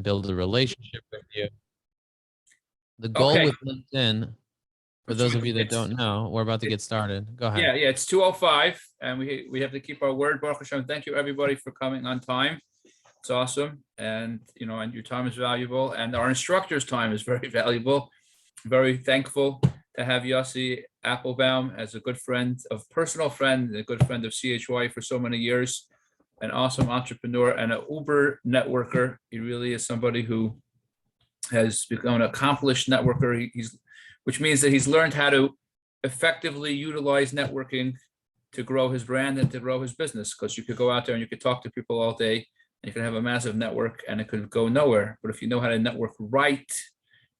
build a relationship with you. The goal Okay. with LinkedIn, for those of you that don't know, we're about to get started. Go ahead. Yeah, it's 2:05, and we have to keep our word, Baruch Hashem. Thank you, everybody, for coming on time. It's awesome, and and your time is valuable, and our instructor's time is very valuable. Very thankful to have Yossi Apfelbaum as a good friend, personal friend, a good friend of CHY for so many years, an awesome entrepreneur and an Uber networker. He really is somebody who has become an accomplished networker. Which means that he's learned how to effectively utilize networking to grow his brand and to grow his business. Because you could go out there and you could talk to people all day, and you can have a massive network, and it could go nowhere. But if you know how to network right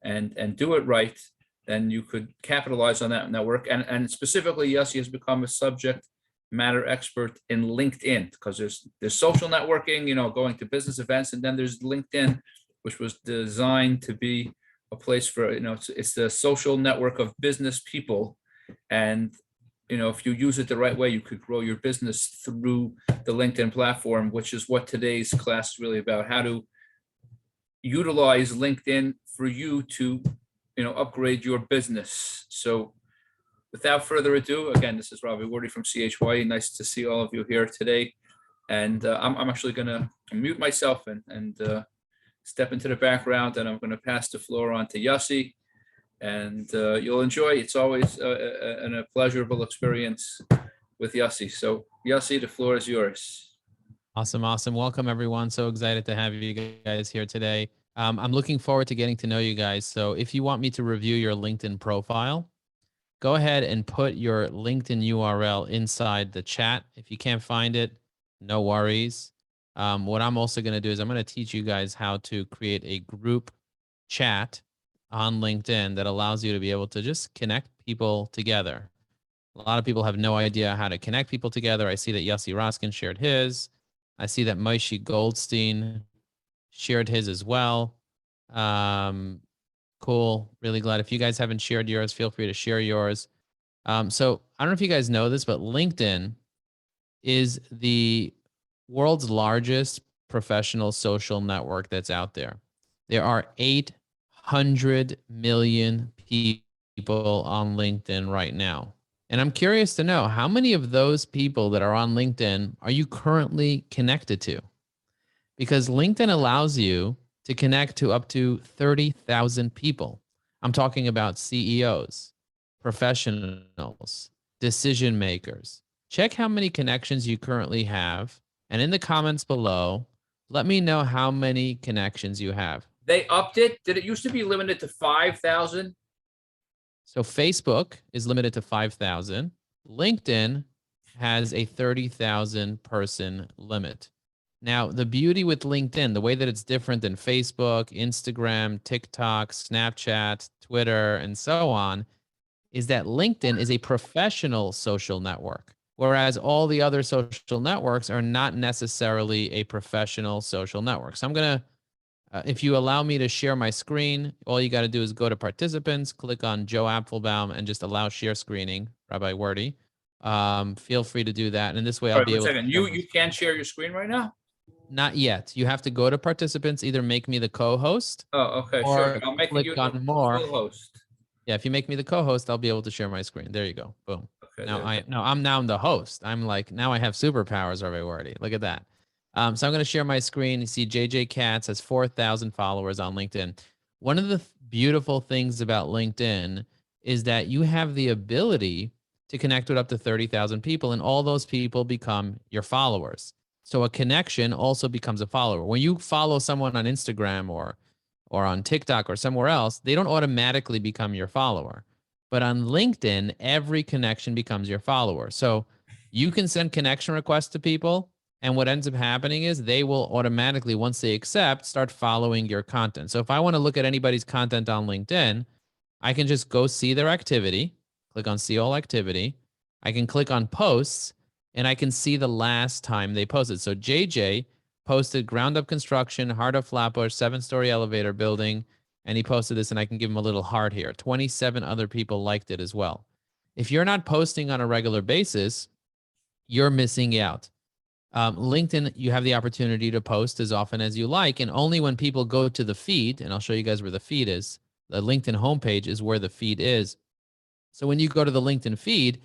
and do it right, then you could capitalize on that network. And specifically, Yossi has become a subject matter expert in LinkedIn, because there's social networking, going to business events, and then there's LinkedIn, which was designed to be a place for, it's the social network of business people. And, if you use it the right way, you could grow your business through the LinkedIn platform, which is what today's class is really about: how to utilize LinkedIn for you to, upgrade your business. So without further ado, again, this is Robbie Wardy from CHY. Nice to see all of you here today. And I'm actually going to mute myself and step into the background, and I'm going to pass the floor on to Yossi, and you'll enjoy. It's always a pleasurable experience with Yossi. So Yossi, the floor is yours. Awesome. Welcome, everyone. So excited to have you guys here today. I'm looking forward to getting to know you guys. So if you want me to review your LinkedIn profile, go ahead and put your LinkedIn URL inside the chat. If you can't find it, no worries. What I'm also going to do is I'm going to teach you guys how to create a group chat on LinkedIn that allows you to be able to just connect people together. A lot of people have no idea how to connect people together. I see that Yossi Raskin shared his. I see that Moshe Goldstein shared his as well. Cool. Really glad. If you guys haven't shared yours, feel free to share yours. So I don't know if you guys know this, but LinkedIn is the world's largest professional social network that's out there. There are 800 million people on LinkedIn right now. And I'm curious to know, how many of those people that are on LinkedIn are you currently connected to? Because LinkedIn allows you to connect to up to 30,000 people. I'm talking about CEOs, professionals, decision makers. Check how many connections you currently have. And in the comments below, let me know how many connections you have. They upped it. Did it used to be limited to 5,000? So Facebook is limited to 5,000. LinkedIn has a 30,000 person limit. Now, the beauty with LinkedIn, the way that it's different than Facebook, Instagram, TikTok, Snapchat, Twitter, and so on, is that LinkedIn is a professional social network, whereas all the other social networks are not necessarily a professional social network. So I'm going to, if you allow me to share my screen, all you got to do is go to participants, click on Joe Apfelbaum, and just allow share screening, Rabbi Wordy. Feel free to do that. And this way I'll be able to. You can't share your screen right now? Not yet. You have to go to participants, either make me the co-host. Oh, okay, or sure. I'll make you on more. Co-host. Yeah, if you make me the co-host, I'll be able to share my screen. There you go. Boom. Okay, I'm now the host. I'm like, now I have superpowers already. Look at that. So I'm going to share my screen. You see JJ Katz has 4,000 followers on LinkedIn. One of the beautiful things about LinkedIn is that you have the ability to connect with up to 30,000 people, and all those people become your followers. So a connection also becomes a follower. When you follow someone on Instagram or on TikTok or somewhere else, they don't automatically become your follower. But on LinkedIn, every connection becomes your follower. So you can send connection requests to people, and what ends up happening is they will automatically, once they accept, start following your content. So if I want to look at anybody's content on LinkedIn, I can just go see their activity, click on see all activity. I can click on posts, and I can see the last time they posted. So JJ posted ground up construction, heart of Flatbush, 7-story elevator building. And he posted this, and I can give him a little heart here. 27 other people liked it as well. If you're not posting on a regular basis, you're missing out. LinkedIn, you have the opportunity to post as often as you like, and only when people go to the feed, and I'll show you guys where the feed is. The LinkedIn homepage is where the feed is. So when you go to the LinkedIn feed,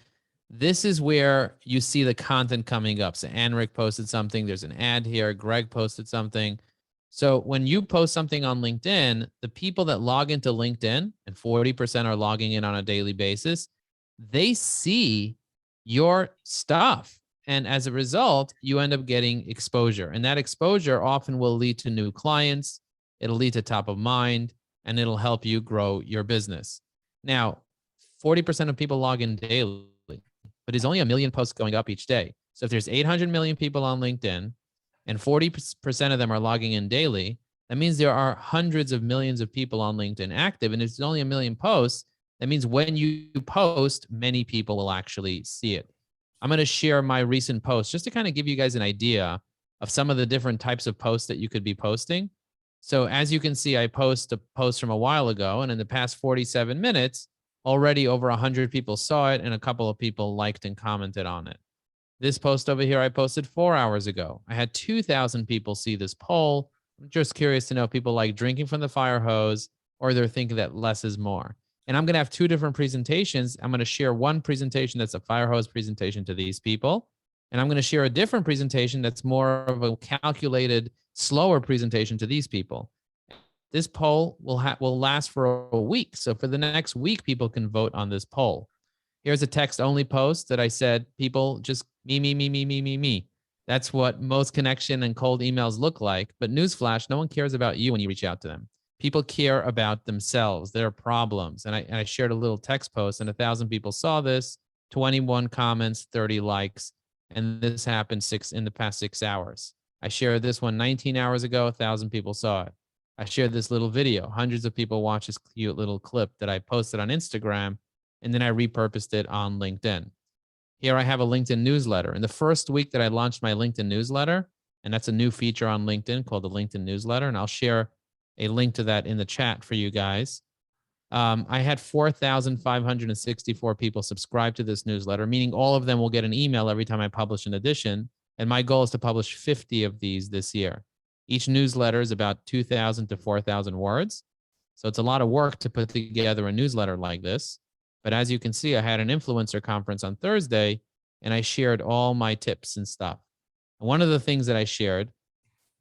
this is where you see the content coming up. So Anric posted something. There's an ad here. Greg posted something. So when you post something on LinkedIn, the people that log into LinkedIn, and 40% are logging in on a daily basis, they see your stuff. And as a result, you end up getting exposure. And that exposure often will lead to new clients. It'll lead to top of mind, and it'll help you grow your business. Now, 40% of people log in daily, but there's only 1 million posts going up each day. So if there's 800 million people on LinkedIn and 40% of them are logging in daily, that means there are hundreds of millions of people on LinkedIn active. And if it's only 1 million posts, that means when you post, many people will actually see it. I'm going to share my recent post just to kind of give you guys an idea of some of the different types of posts that you could be posting. So as you can see, I post a post from a while ago, and in the past 47 minutes, already over 100 people saw it, and a couple of people liked and commented on it. This post over here, I posted 4 hours ago. I had 2,000 people see this poll. I'm just curious to know if people like drinking from the fire hose, or they're thinking that less is more. And I'm going to have two different presentations. I'm going to share one presentation that's a fire hose presentation to these people. And I'm going to share a different presentation that's more of a calculated, slower presentation to these people. This poll will last for a week. So for the next week, people can vote on this poll. Here's a text only post that I said, people just me. That's what most connection and cold emails look like. But newsflash, no one cares about you when you reach out to them. People care about themselves, their problems. And I shared a little text post, and 1,000 people saw this, 21 comments, 30 likes. And this happened in the past 6 hours. I shared this one 19 hours ago, 1,000 people saw it. I shared this little video. Hundreds of people watched this cute little clip that I posted on Instagram, and then I repurposed it on LinkedIn. Here I have a LinkedIn newsletter. In the first week that I launched my LinkedIn newsletter, and that's a new feature on LinkedIn called the LinkedIn newsletter, and I'll share a link to that in the chat for you guys. I had 4,564 people subscribe to this newsletter, meaning all of them will get an email every time I publish an edition. And my goal is to publish 50 of these this year. Each newsletter is about 2,000 to 4,000 words. So it's a lot of work to put together a newsletter like this. But as you can see, I had an influencer conference on Thursday, and I shared all my tips and stuff. And one of the things that I shared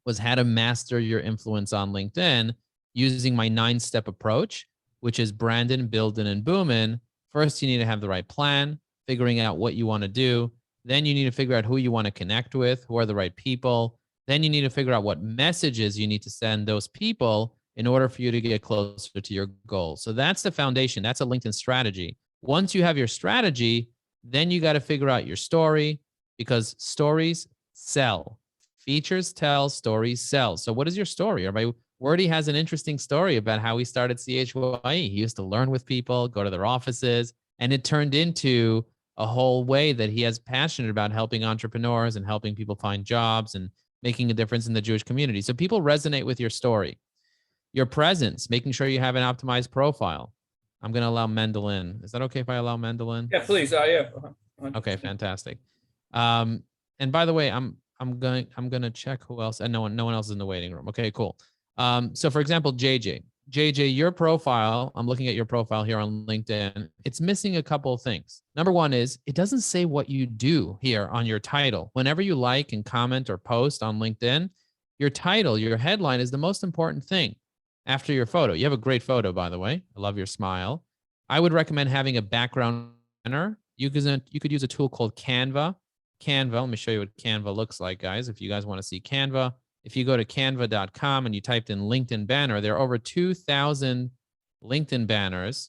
was how to master your influence on LinkedIn using my 9-step approach, which is branding, building, and booming. First, you need to have the right plan, figuring out what you want to do. Then you need to figure out who you want to connect with, who are the right people. Then you need to figure out what messages you need to send those people in order for you to get closer to your goal. So that's the foundation. That's a LinkedIn strategy. Once you have your strategy, then you got to figure out your story, because stories sell. Features tell, stories sell. So what is your story? Everybody, Wordy has an interesting story about how he started CHYE. He used to learn with people, go to their offices, and it turned into a whole way that he is passionate about helping entrepreneurs and helping people find jobs and making a difference in the Jewish community. So people resonate with your story. Your presence, making sure you have an optimized profile. I'm going to allow Mendel in. Is that okay if I allow Mendel in? Yeah, please. Yeah. Okay, fantastic. And by the way, I'm gonna check who else, and no one else is in the waiting room. Okay, cool. So for example, JJ, your profile, I'm looking at your profile here on LinkedIn. It's missing a couple of things. Number one is it doesn't say what you do here on your title. Whenever you like and comment or post on LinkedIn, your title, your headline is the most important thing after your photo. You have a great photo, by the way. I love your smile. I would recommend having a background banner. You could use a tool called Canva. Let me show you what Canva looks like, guys. If you guys want to see Canva, if you go to canva.com and you typed in LinkedIn banner, there are over 2,000 LinkedIn banners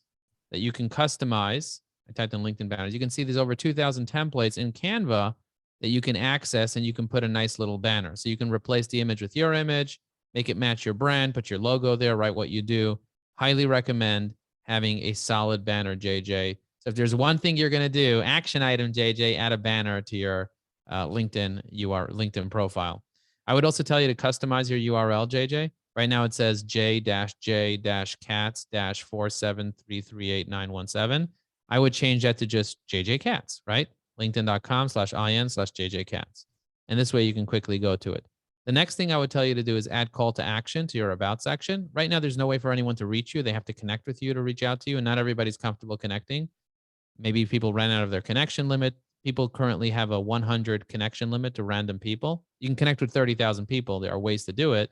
that you can customize. I typed in LinkedIn banners. You can see there's over 2,000 templates in Canva that you can access, and you can put a nice little banner. So you can replace the image with your image, make it match your brand, put your logo there, write what you do. Highly recommend having a solid banner, JJ. So if there's one thing you're going to do, action item, JJ, add a banner to your LinkedIn profile. I would also tell you to customize your URL, JJ. Right now it says j-j-cats-473389117. I would change that to just JJ Katz, right? LinkedIn.com/in/JJ Katz. And this way you can quickly go to it. The next thing I would tell you to do is add call to action to your about section. Right now, there's no way for anyone to reach you. They have to connect with you to reach out to you, and not everybody's comfortable connecting. Maybe people ran out of their connection limit. People currently have a 100 connection limit to random people. You can connect with 30,000 people. There are ways to do it,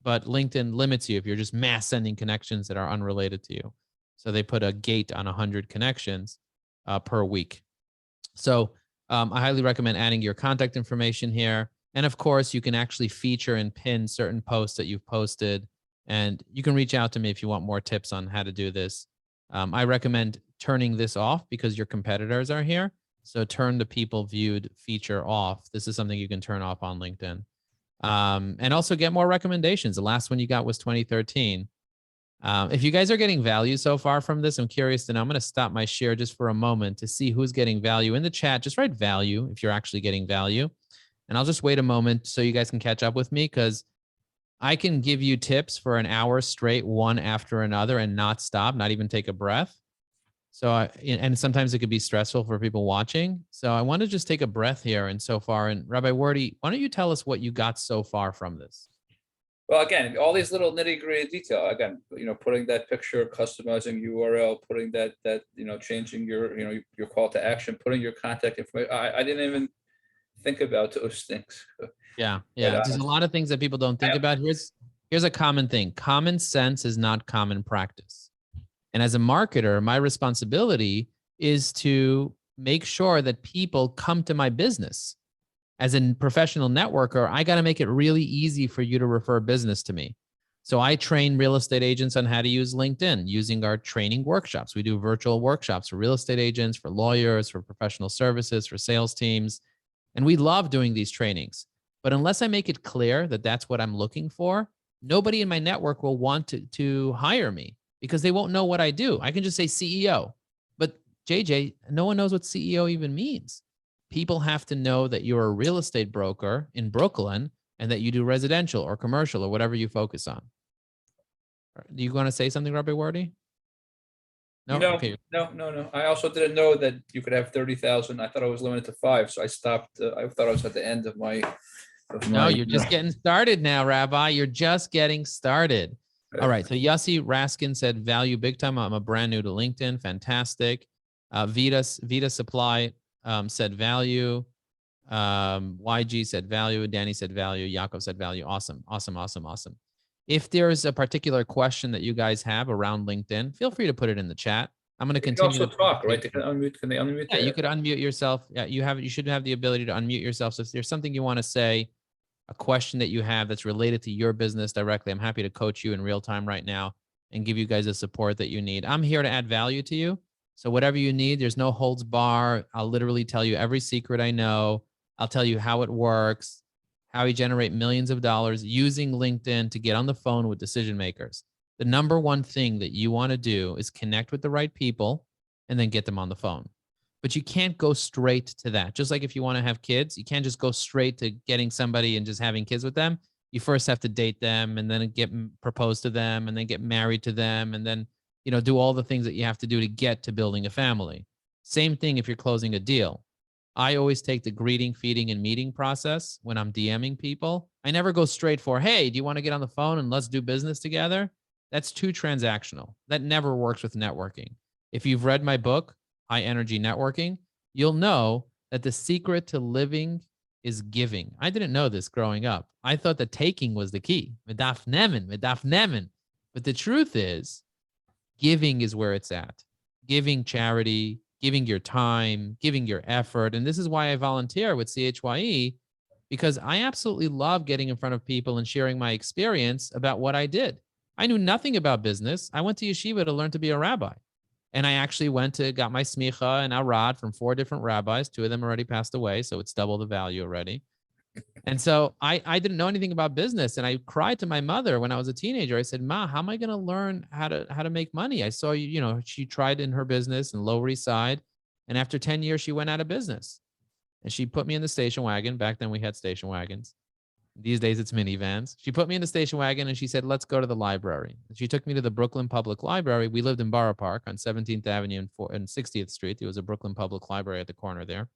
but LinkedIn limits you if you're just mass sending connections that are unrelated to you. So they put a gate on 100 connections per week. So I highly recommend adding your contact information here. And of course, you can actually feature and pin certain posts that you've posted. And you can reach out to me if you want more tips on how to do this. I recommend turning this off because your competitors are here. So turn the people viewed feature off. This is something you can turn off on LinkedIn. And also get more recommendations. The last one you got was 2013. If you guys are getting value so far from this, I'm curious to know. I'm going to stop my share just for a moment to see who's getting value in the chat. Just write value if you're actually getting value. And I'll just wait a moment so you guys can catch up with me, because I can give you tips for an hour straight, one after another, and not stop, not even take a breath. So, and sometimes it could be stressful for people watching. So I want to just take a breath here. And so far, and Rabbi Wardy, why don't you tell us what you got so far from this? Well, again, all these little nitty-gritty detail. Again, putting that picture, customizing URL, putting that changing your call to action, putting your contact information. I didn't even think about those things. Yeah. There's a lot of things that people don't think about. Here's a common thing. Common sense is not common practice. And as a marketer, my responsibility is to make sure that people come to my business. As a professional networker, I got to make it really easy for you to refer business to me. So I train real estate agents on how to use LinkedIn using our training workshops. We do virtual workshops for real estate agents, for lawyers, for professional services, for sales teams. And we love doing these trainings. But unless I make it clear that that's what I'm looking for, nobody in my network will want to hire me because they won't know what I do. I can just say CEO. But JJ, no one knows what CEO even means. People have to know that you're a real estate broker in Brooklyn and that you do residential or commercial or whatever you focus on. Do you want to say something, Rabbi Wardy? No? Okay. No. I also didn't know that you could have 30,000. I thought I was limited to 5, so I stopped. I thought I was at the end of my. No, you're just getting started now, Rabbi. You're just getting started. All right. So Yossi Raskin said value big time. I'm a brand new to LinkedIn. Fantastic. Vita Supply said value. YG said value. Danny said value. Yaakov said value. Awesome. If there's a particular question that you guys have around LinkedIn, feel free to put it in the chat. I'm going to continue to talk, right? They can unmute. Can they unmute? Yeah, you could unmute yourself. Yeah, you should have the ability to unmute yourself. So if there's something you want to say, a question that you have that's related to your business directly, I'm happy to coach you in real time right now and give you guys the support that you need. I'm here to add value to you. So whatever you need, there's no holds bar. I'll literally tell you every secret I know. I'll tell you how it works, how you generate millions of dollars using LinkedIn to get on the phone with decision makers. The number one thing that you want to do is connect with the right people and then get them on the phone. But you can't go straight to that. Just like if you want to have kids, you can't just go straight to getting somebody and just having kids with them. You first have to date them and then get proposed to them and then get married to them and then, do all the things that you have to do to get to building a family. Same thing if you're closing a deal. I always take the greeting, feeding, and meeting process when I'm DMing people. I never go straight for, hey, do you want to get on the phone and let's do business together? That's too transactional. That never works with networking. If you've read my book, High Energy Networking, you'll know that the secret to living is giving. I didn't know this growing up. I thought that taking was the key. Medaf nemen. But the truth is, giving is where it's at. Giving charity, giving your time, giving your effort. And this is why I volunteer with CHYE, because I absolutely love getting in front of people and sharing my experience about what I did. I knew nothing about business. I went to yeshiva to learn to be a rabbi. And I actually got my smicha and arad from 4 different rabbis. 2 of them already passed away, so it's double the value already. And so I didn't know anything about business. And I cried to my mother when I was a teenager. I said, Ma, how am I going to learn how to make money? I saw, she tried in her business in Lower East Side. And after 10 years, she went out of business. And she put me in the station wagon. Back then we had station wagons. These days it's minivans. She put me in the station wagon and she said, let's go to the library. She took me to the Brooklyn Public Library. We lived in Borough Park on 17th Avenue and 60th Street. There was a Brooklyn Public Library at the corner there.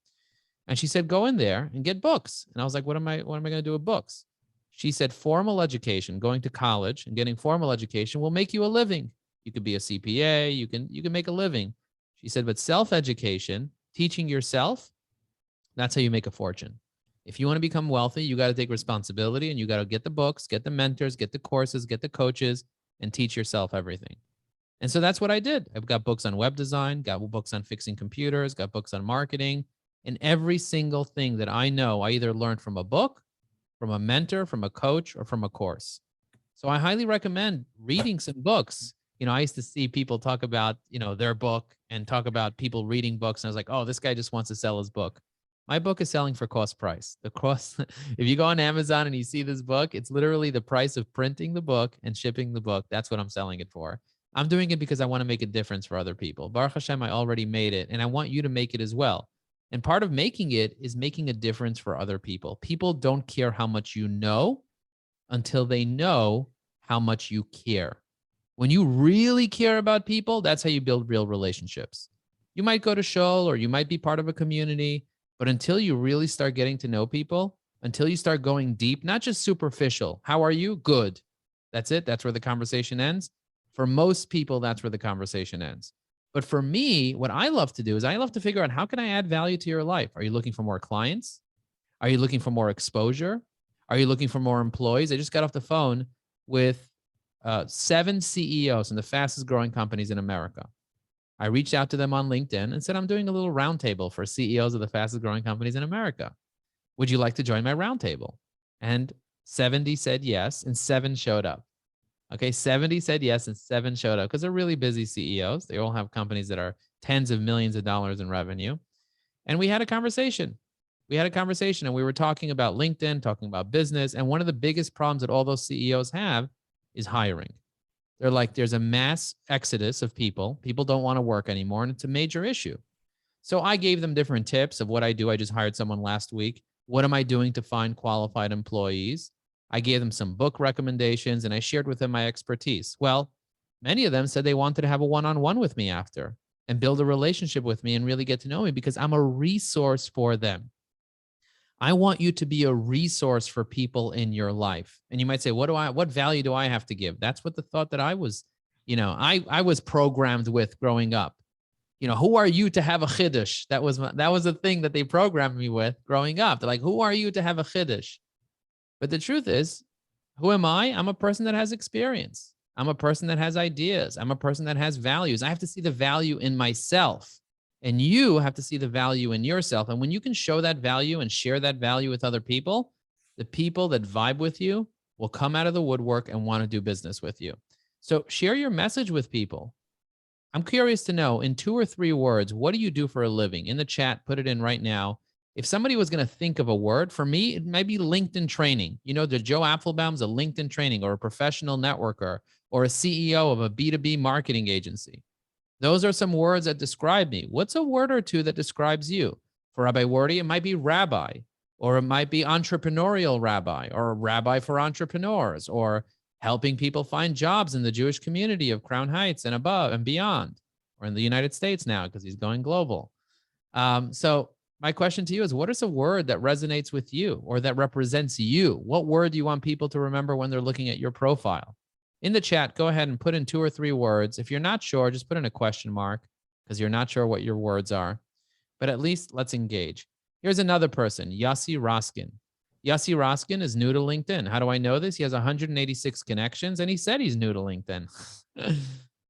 And she said, go in there and get books. And I was like, what am I going to do with books? She said, formal education, going to college and getting formal education will make you a living. You could be a CPA, you can make a living. She said, but self-education, teaching yourself, that's how you make a fortune. If you want to become wealthy, you got to take responsibility and you got to get the books, get the mentors, get the courses, get the coaches, and teach yourself everything. And so that's what I did. I've got books on web design, got books on fixing computers, got books on marketing, and every single thing that I know, I either learned from a book, from a mentor, from a coach, or from a course. So I highly recommend reading some books. I used to see people talk about, their book and talk about people reading books. And I was like, oh, this guy just wants to sell his book. My book is selling for cost price. The cost, if you go on Amazon and you see this book, it's literally the price of printing the book and shipping the book. That's what I'm selling it for. I'm doing it because I want to make a difference for other people. Baruch Hashem, I already made it, and I want you to make it as well. And part of making it is making a difference for other people. People don't care how much you know until they know how much you care. When you really care about people, that's how you build real relationships. You might go to shul or you might be part of a community, but until you really start getting to know people, until you start going deep, not just superficial. How are you? Good. That's it. That's where the conversation ends. For most people, that's where the conversation ends. But for me, what I love to do is I love to figure out how can I add value to your life? Are you looking for more clients? Are you looking for more exposure? Are you looking for more employees? I just got off the phone with 7 CEOs in the fastest growing companies in America. I reached out to them on LinkedIn and said, I'm doing a little roundtable for CEOs of the fastest growing companies in America. Would you like to join my roundtable? And 70 said yes, and 7 showed up. Okay, 70 said yes, and 7 showed up because they're really busy CEOs. They all have companies that are tens of millions of dollars in revenue. And we had a conversation. And we were talking about LinkedIn, talking about business. And one of the biggest problems that all those CEOs have is hiring. They're like, there's a mass exodus of people. People don't want to work anymore, and it's a major issue. So I gave them different tips of what I do. I just hired someone last week. What am I doing to find qualified employees? I gave them some book recommendations, and I shared with them my expertise. Well, many of them said they wanted to have a one-on-one with me after and build a relationship with me and really get to know me because I'm a resource for them. I want you to be a resource for people in your life. And you might say, what value do I have to give? That's what the thought that I was, I was programmed with growing up. Who are you to have a chiddush? That was a thing that they programmed me with growing up. They're like, who are you to have a chiddush? But the truth is, who am I? I'm a person that has experience. I'm a person that has ideas. I'm a person that has values. I have to see the value in myself. And you have to see the value in yourself. And when you can show that value and share that value with other people, the people that vibe with you will come out of the woodwork and want to do business with you. So share your message with people. I'm curious to know, in 2 or 3 words, what do you do for a living? In the chat, put it in right now. If somebody was going to think of a word, for me, it might be LinkedIn training. The Joe Apfelbaum's a LinkedIn training, or a professional networker, or a CEO of a B2B marketing agency. Those are some words that describe me. What's a word or 2 that describes you? For Rabbi Wardy, it might be rabbi, or it might be entrepreneurial rabbi, or a rabbi for entrepreneurs, or helping people find jobs in the Jewish community of Crown Heights and above and beyond, or in the United States now because he's going global. So my question to you is, what is a word that resonates with you or that represents you? What word do you want people to remember when they're looking at your profile? In the chat, go ahead and put in 2 or 3 words. If you're not sure, just put in a question mark because you're not sure what your words are. But at least let's engage. Here's another person, Yossi Roskin. Yossi Roskin is new to LinkedIn. How do I know this? He has 186 connections, and he said he's new to LinkedIn.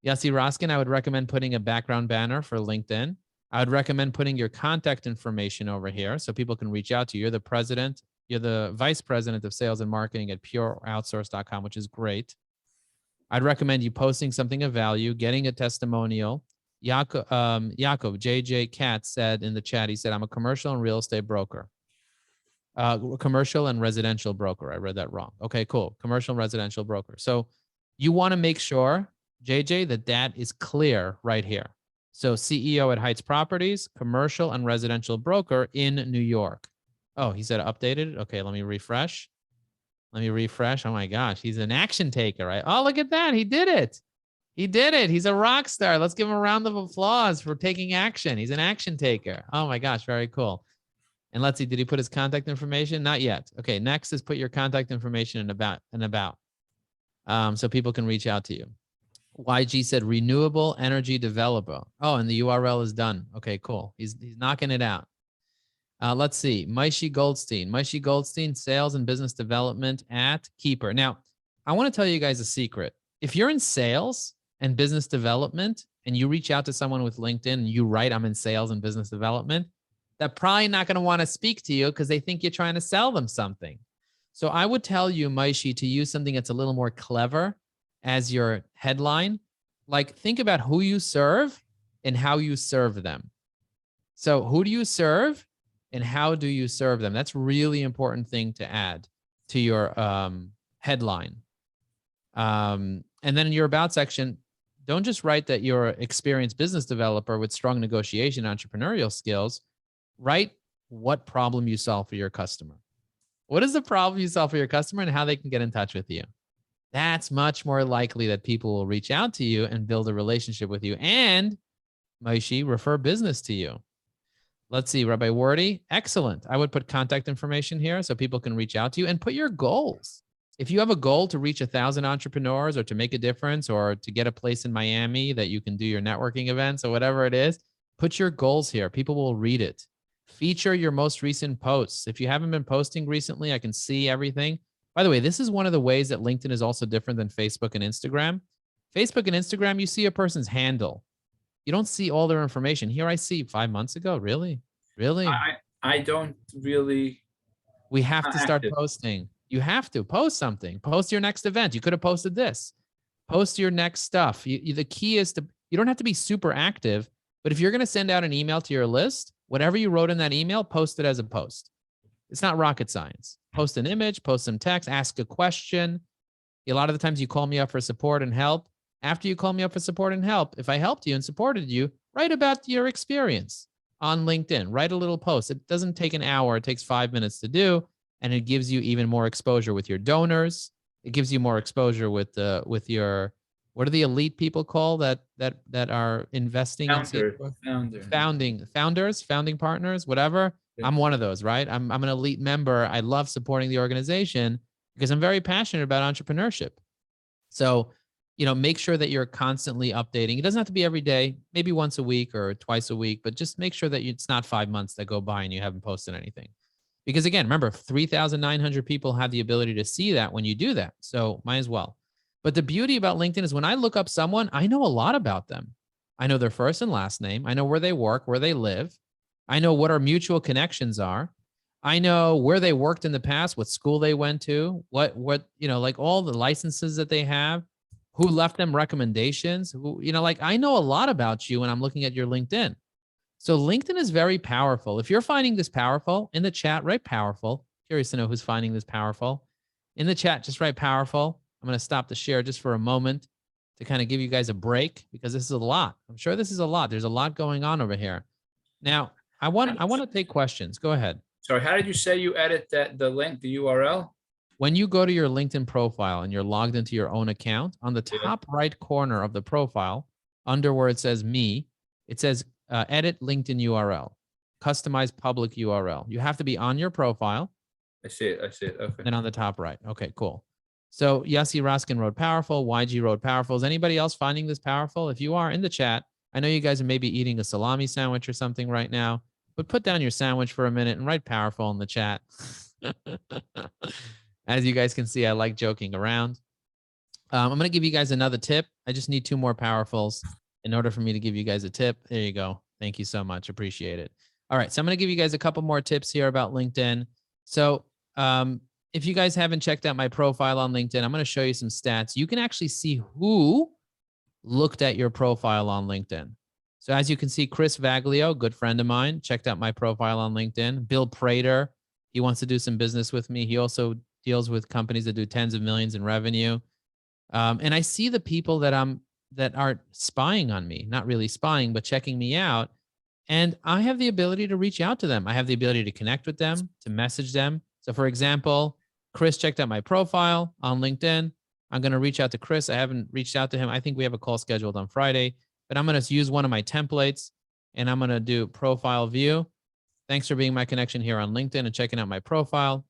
Yossi Roskin, I would recommend putting a background banner for LinkedIn. I would recommend putting your contact information over here so people can reach out to you. You're the vice president of sales and marketing at pureoutsource.com, which is great. I'd recommend you posting something of value, getting a testimonial. Yaakov, JJ Katz said in the chat, he said, I'm a commercial and real estate broker. Commercial and residential broker. I read that wrong. Okay, cool. Commercial and residential broker. So you want to make sure, JJ, that is clear right here. So CEO at Heights Properties, commercial and residential broker in New York. Oh, he said updated. Okay, let me refresh. Oh my gosh, he's an action taker, right? Oh, look at that. He did it. He's a rock star. Let's give him a round of applause for taking action. He's an action taker. Oh my gosh, very cool. And let's see, did he put his contact information? Not yet. Okay, next is put your contact information in about, so people can reach out to you. YG said renewable energy developer. Oh, and the URL is done. Okay, cool. He's knocking it out. Let's see, Maishi Goldstein, sales and business development at Keeper. Now, I want to tell you guys a secret. If you're in sales and business development and you reach out to someone with LinkedIn and you write, I'm in sales and business development, they're probably not going to want to speak to you because they think you're trying to sell them something. So I would tell you, Maishi, to use something that's a little more clever as your headline. Like, think about who you serve and how you serve them. So who do you serve and how do you serve them? That's really important thing to add to your headline. And then in your about section, don't just write that you're an experienced business developer with strong negotiation, entrepreneurial skills. Write what problem you solve for your customer. What is the problem you solve for your customer and how they can get in touch with you? That's much more likely that people will reach out to you and build a relationship with you and, Maishi, refer business to you. Let's see, Rabbi Wordy, excellent. I would put contact information here so people can reach out to you and put your goals. If you have a goal to reach 1,000 entrepreneurs or to make a difference or to get a place in Miami that you can do your networking events or whatever it is, put your goals here. People will read it. Feature your most recent posts. If you haven't been posting recently, I can see everything. By the way, this is one of the ways that LinkedIn is also different than Facebook and Instagram. Facebook and Instagram, you see a person's handle. You don't see all their information. Here I see 5 months ago. Really? Really? I don't really. We have to start posting. You have to post something. Post your next event. You could have posted this. Post your next stuff. The key is you don't have to be super active, but if you're going to send out an email to your list, whatever you wrote in that email, post it as a post. It's not rocket science. Post an image, post some text, ask a question. A lot of the times you call me up for support and help. After you call me up for support and help, if I helped you and supported you, write about your experience on LinkedIn. Write a little post. It doesn't take an hour. It takes 5 minutes to do, and it gives you even more exposure with your donors. It gives you more exposure with your, what are the elite people called that are investing in founding partners, whatever. Yeah. I'm one of those, right? I'm an elite member. I love supporting the organization because I'm very passionate about entrepreneurship. So, make sure that you're constantly updating. It doesn't have to be every day, maybe once a week or twice a week, but just make sure that it's not 5 months that go by and you haven't posted anything. Because again, remember, 3,900 people have the ability to see that when you do that. So might as well. But the beauty about LinkedIn is when I look up someone, I know a lot about them. I know their first and last name. I know where they work, where they live. I know what our mutual connections are. I know where they worked in the past, what school they went to, what like all the licenses that they have, who left them recommendations, I know a lot about you when I'm looking at your LinkedIn. So LinkedIn is very powerful. If you're finding this powerful, in the chat, write powerful. Curious to know who's finding this powerful. In the chat, just write powerful. I'm going to stop the share just for a moment to kind of give you guys a break because this is a lot. I'm sure this is a lot. There's a lot going on over here. Now, I want to take questions. Go ahead. Sorry, how did you say you edit the link, the URL? When you go to your LinkedIn profile and you're logged into your own account, on the top right corner of the profile, under where it says me, it says edit LinkedIn URL, customize public URL. You have to be on your profile. I see it. Okay. And on the top right. Okay, cool. So Yossi Raskin wrote powerful. YG wrote powerful. Is anybody else finding this powerful? If you are, in the chat, I know you guys are maybe eating a salami sandwich or something right now, but put down your sandwich for a minute and write powerful in the chat. As you guys can see, I like joking around. I'm going to give you guys another tip. I just need 2 more powerfuls in order for me to give you guys a tip. There you go. Thank you so much. Appreciate it. All right. So I'm going to give you guys a couple more tips here about LinkedIn. So if you guys haven't checked out my profile on LinkedIn, I'm going to show you some stats. You can actually see who looked at your profile on LinkedIn. So as you can see, Chris Vaglio, good friend of mine, checked out my profile on LinkedIn. Bill Prater, he wants to do some business with me. He also deals with companies that do tens of millions in revenue. And I see the people that are spying on me, not really spying, but checking me out. And I have the ability to reach out to them. I have the ability to connect with them, to message them. So for example, Chris checked out my profile on LinkedIn. I'm going to reach out to Chris. I haven't reached out to him. I think we have a call scheduled on Friday, but I'm going to use one of my templates and I'm going to do profile view. Thanks for being my connection here on LinkedIn and checking out my profile.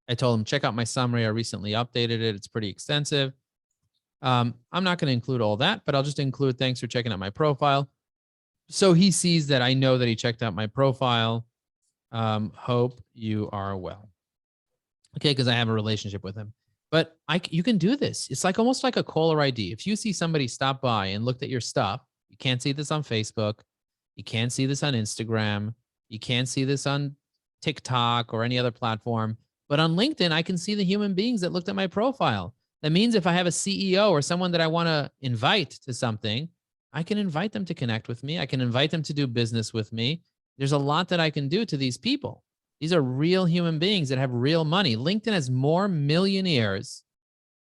I told him, check out my summary. I recently updated it. It's pretty extensive. I'm not going to include all that, but I'll just include thanks for checking out my profile. So he sees that I know that he checked out my profile. Hope you are well. Okay, because I have a relationship with him. But you can do this. It's like almost like a caller ID. If you see somebody stop by and looked at your stuff, you can't see this on Facebook. You can't see this on Instagram. You can't see this on TikTok or any other platform. But on LinkedIn, I can see the human beings that looked at my profile. That means if I have a CEO or someone that I want to invite to something, I can invite them to connect with me. I can invite them to do business with me. There's a lot that I can do to these people. These are real human beings that have real money. LinkedIn has more millionaires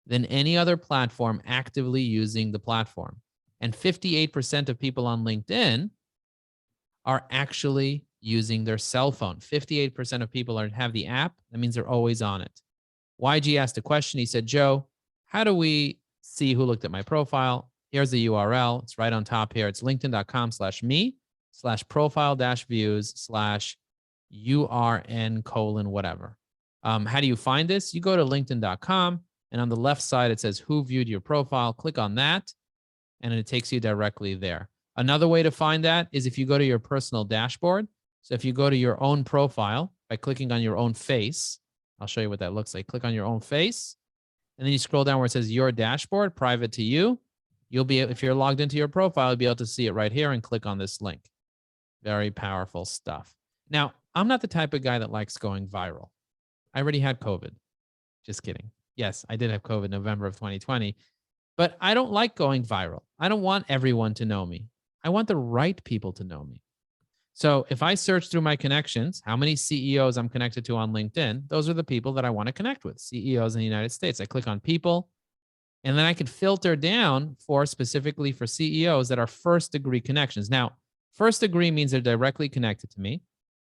than any other platform actively using the platform. And 58% of people on LinkedIn are actually using their cell phone. 58% of people have the app. That means they're always on it. YG asked a question. He said, Joe, how do we see who looked at my profile? Here's the URL. It's right on top here. It's linkedin.com/me/profile-views/URN:whatever. How do you find this? You go to linkedin.com, and on the left side, it says who viewed your profile. Click on that, and it takes you directly there. Another way to find that is if you go to your personal dashboard. So if you go to your own profile by clicking on your own face, I'll show you what that looks like. Click on your own face, and then you scroll down where it says your dashboard, private to you. You'll be, if you're logged into your profile, you'll be able to see it right here and click on this link. Very powerful stuff. Now, I'm not the type of guy that likes going viral. I already had COVID. Just kidding. Yes, I did have COVID November of 2020, but I don't like going viral. I don't want everyone to know me. I want the right people to know me. So if I search through my connections, how many CEOs I'm connected to on LinkedIn, those are the people that I want to connect with, CEOs in the United States. I click on people, and then I can filter down specifically for CEOs that are first degree connections. Now, first degree means they're directly connected to me.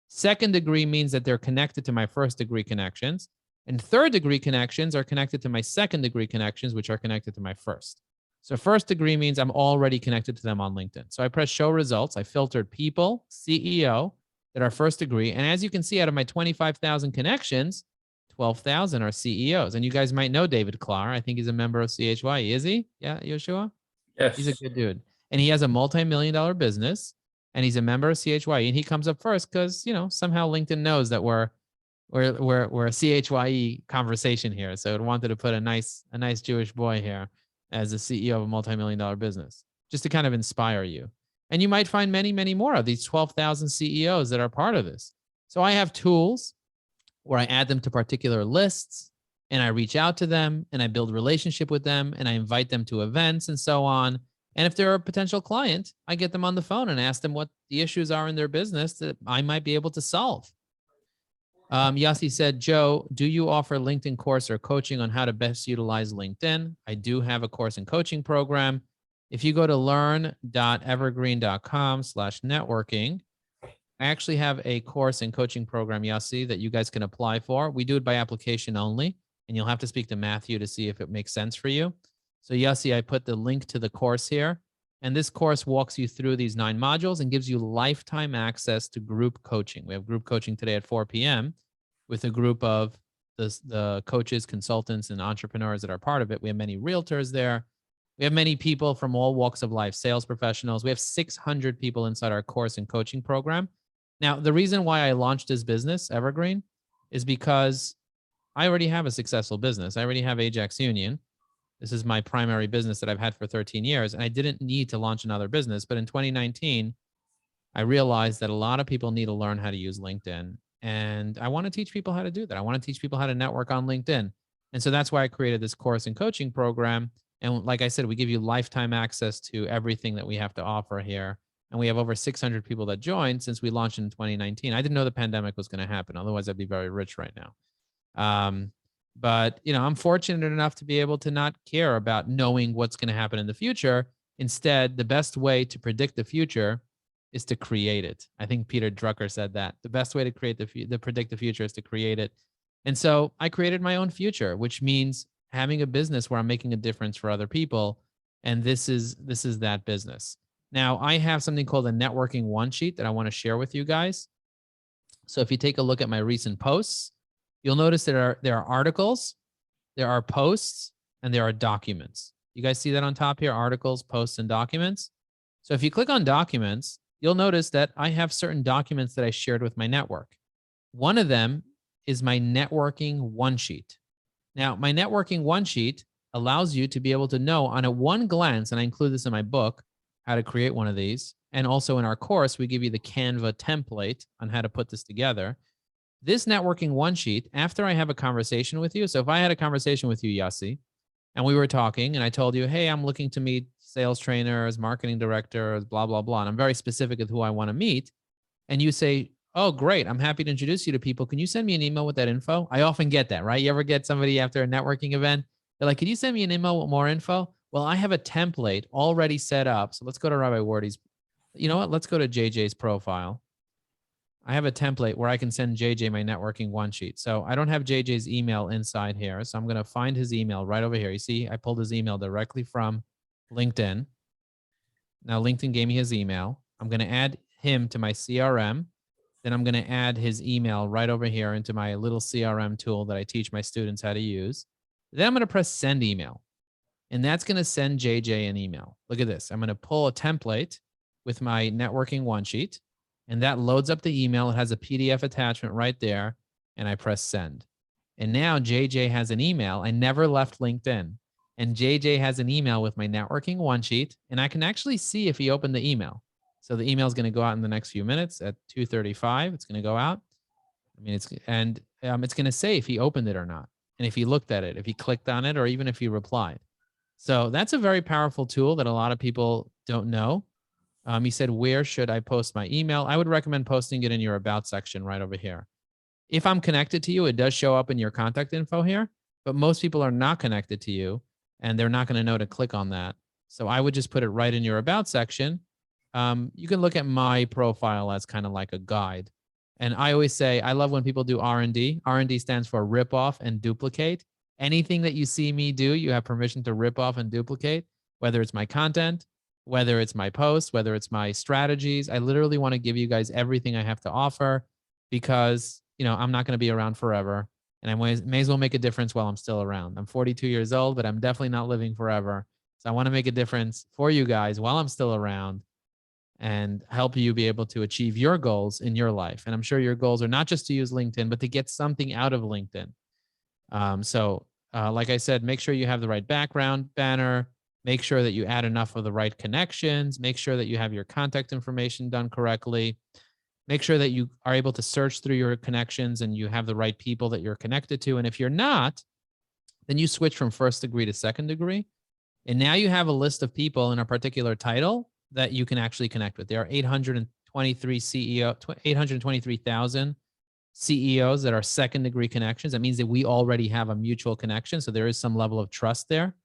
Second degree means that they're connected to my first degree connections. And third degree connections are connected to my second degree connections, which are connected to my first. So first degree means I'm already connected to them on LinkedIn. So I press show results. I filtered people, CEO that are first degree. And as you can see, out of my 25,000 connections, 12,000 are CEOs. And you guys might know David Clark. I think he's a member of CHYE. Is he? Yeah, Yoshua? Yes. He's a good dude. And he has a multi-million-dollar business, and he's a member of CHYE. And he comes up first because, somehow LinkedIn knows that we're a CHYE conversation here. So it wanted to put a nice Jewish boy here as the CEO of a multi-million-dollar business, just to kind of inspire you. And you might find many, many more of these 12,000 CEOs that are part of this. So I have tools where I add them to particular lists, and I reach out to them, and I build a relationship with them, and I invite them to events and so on. And if they're a potential client, I get them on the phone and ask them what the issues are in their business that I might be able to solve. Yossi said, Joe, do you offer LinkedIn course or coaching on how to best utilize LinkedIn? I do have a course and coaching program. If you go to learn.evergreen.com/networking, I actually have a course and coaching program, Yossi, that you guys can apply for. We do it by application only, and you'll have to speak to Matthew to see if it makes sense for you. So Yossi, I put the link to the course here. And this course walks you through these 9 modules and gives you lifetime access to group coaching. We have group coaching today at 4 p.m. with a group of the coaches, consultants, and entrepreneurs that are part of it. We have many realtors there. We have many people from all walks of life, sales professionals. We have 600 people inside our course and coaching program. Now, the reason why I launched this business, Evergreen, is because I already have a successful business. I already have Ajax Union. This is my primary business that I've had for 13 years, and I didn't need to launch another business. But in 2019, I realized that a lot of people need to learn how to use LinkedIn, and I want to teach people how to do that. I want to teach people how to network on LinkedIn. And so that's why I created this course and coaching program. And like I said, we give you lifetime access to everything that we have to offer here. And we have over 600 people that joined since we launched in 2019. I didn't know the pandemic was going to happen. Otherwise, I'd be very rich right now. But, I'm fortunate enough to be able to not care about knowing what's going to happen in the future. Instead, the best way to predict the future is to create it. I think Peter Drucker said that. The best way to predict the future is to create it. And so I created my own future, which means having a business where I'm making a difference for other people. And this is that business. Now, I have something called a networking one sheet that I want to share with you guys. So if you take a look at my recent posts, you'll notice there are articles, there are posts, and there are documents. You guys see that on top here, articles, posts, and documents. So if you click on documents, you'll notice that I have certain documents that I shared with my network. One of them is my networking one sheet. Now, my networking one sheet allows you to be able to know on a one glance, and I include this in my book, how to create one of these. And also in our course, we give you the Canva template on how to put this together. This networking one sheet, after I have a conversation with you, so if I had a conversation with you, Yossi, and we were talking and I told you, hey, I'm looking to meet sales trainers, marketing directors, blah, blah, blah. And I'm very specific with who I want to meet. And you say, oh, great, I'm happy to introduce you to people. Can you send me an email with that info? I often get that, right? You ever get somebody after a networking event? They're like, can you send me an email with more info? Well, I have a template already set up. So let's go to Rabbi Wardy's. You know what? Let's go to JJ's profile. I have a template where I can send JJ my networking one sheet. So I don't have JJ's email inside here. So I'm going to find his email right over here. You see, I pulled his email directly from LinkedIn. Now LinkedIn gave me his email. I'm going to add him to my CRM. Then I'm going to add his email right over here into my little CRM tool that I teach my students how to use. Then I'm going to press send email. And that's going to send JJ an email. Look at this. I'm going to pull a template with my networking one sheet. And that loads up the email. It has a PDF attachment right there. And I press send. And now JJ has an email. I never left LinkedIn. And JJ has an email with my networking one sheet. And I can actually see if he opened the email. So the email is going to go out in the next few minutes at 2:35. It's going to go out. I mean, it's going to say if he opened it or not. And if he looked at it, if he clicked on it, or even if he replied. So that's a very powerful tool that a lot of people don't know. He said, where should I post my email? I would recommend posting it in your about section right over here. If I'm connected to you, it does show up in your contact info here, but most people are not connected to you and they're not going to know to click on that. So I would just put it right in your about section. You can look at my profile as kind of like a guide. And I always say, I love when people do R&D. R&D stands for rip off and duplicate. Anything that you see me do, you have permission to rip off and duplicate, whether it's my content, whether it's my posts, whether it's my strategies. I literally want to give you guys everything I have to offer because, you know, I'm not going to be around forever and I may as well make a difference while I'm still around. I'm 42 years old, but I'm definitely not living forever. So I want to make a difference for you guys while I'm still around and help you be able to achieve your goals in your life. And I'm sure your goals are not just to use LinkedIn, but to get something out of LinkedIn. Like I said, make sure you have the right background banner. Make sure that you add enough of the right connections. Make sure that you have your contact information done correctly. Make sure that you are able to search through your connections and you have the right people that you're connected to. And if you're not, then you switch from first degree to second degree. And now you have a list of people in a particular title that you can actually connect with. There are 823,000 CEOs that are second degree connections. That means that we already have a mutual connection. So there is some level of trust there.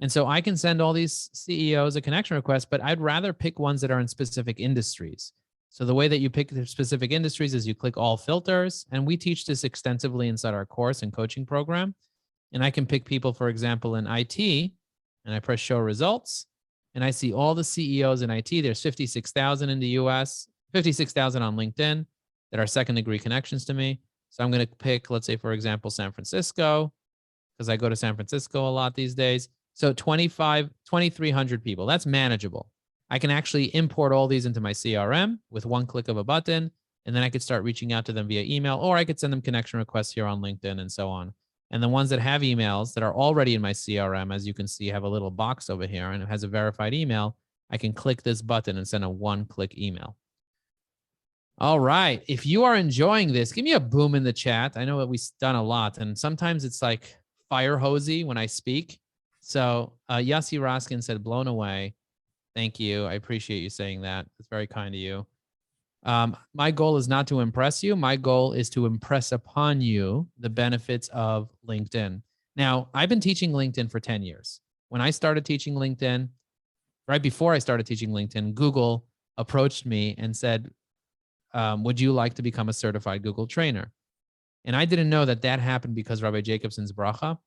And so I can send all these CEOs a connection request, but I'd rather pick ones that are in specific industries. So the way that you pick the specific industries is you click all filters. And we teach this extensively inside our course and coaching program. And I can pick people, for example, in IT, and I press show results. And I see all the CEOs in IT. There's 56,000 in the US, 56,000 on LinkedIn that are second degree connections to me. So I'm going to pick, let's say, for example, San Francisco, because I go to San Francisco a lot these days. So 2,300 people, that's manageable. I can actually import all these into my CRM with one click of a button, and then I could start reaching out to them via email, or I could send them connection requests here on LinkedIn and so on. And the ones that have emails that are already in my CRM, as you can see, have a little box over here and it has a verified email. I can click this button and send a one-click email. All right. If you are enjoying this, give me a boom in the chat. I know that we've done a lot, and sometimes it's like fire hosey when I speak. So Yossi Raskin said, blown away. Thank you. I appreciate you saying that. It's very kind of you. My goal is not to impress you. My goal is to impress upon you the benefits of LinkedIn. Now, I've been teaching LinkedIn for 10 years. When I started teaching LinkedIn, right before I started teaching LinkedIn, Google approached me and said, would you like to become a certified Google trainer? And I didn't know that that happened because Rabbi Jacobson's bracha.